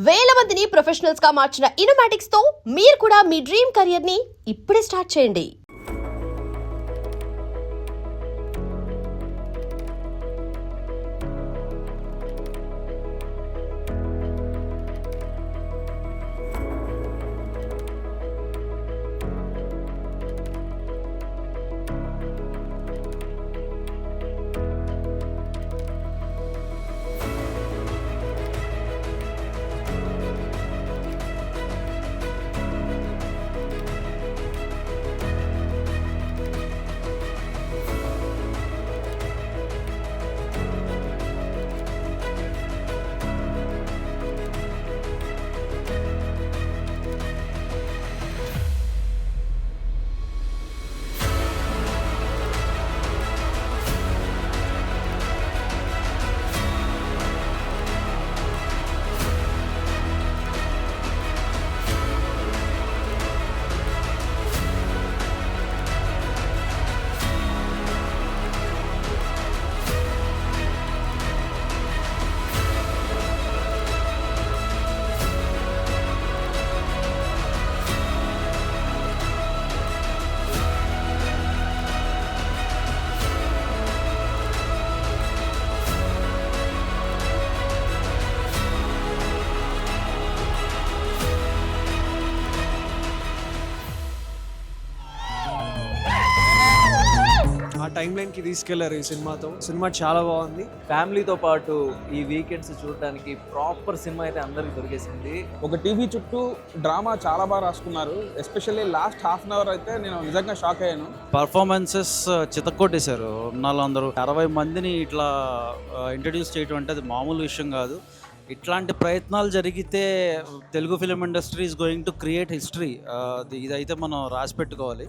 వేల మందిని ప్రొఫెషనల్స్ గా మార్చిన ఇనోమాటిక్స్ తో మీరు కూడా మీ డ్రీమ్ కెరియర్ ని ఇప్పుడే స్టార్ట్ చేయండి. ఆ టైం లైన్కి తీసుకెళ్లారు ఈ సినిమాతో. సినిమా చాలా బాగుంది. ఫ్యామిలీతో పాటు ఈ వీకెండ్స్ చూడడానికి ప్రాపర్ సినిమా అయితే అందరికి దొరికేసింది. ఒక టీవీ చుట్టూ డ్రామా చాలా బాగా రాసుకున్నారు. Especially last half an hour అయితే నేను నిజంగా షాక్ అయ్యాను. పర్ఫార్మెన్సెస్ చితక్కొట్టేశారు వాళ్ళందరూ. 60 మందిని ఇట్లా ఇంట్రడ్యూస్ చేయడం అంటే అది మామూలు విషయం కాదు. ఇట్లాంటి ప్రయత్నాలు జరిగితే Telugu film industry is going to create history. ఇదైతే మనం రాసి పెట్టుకోవాలి.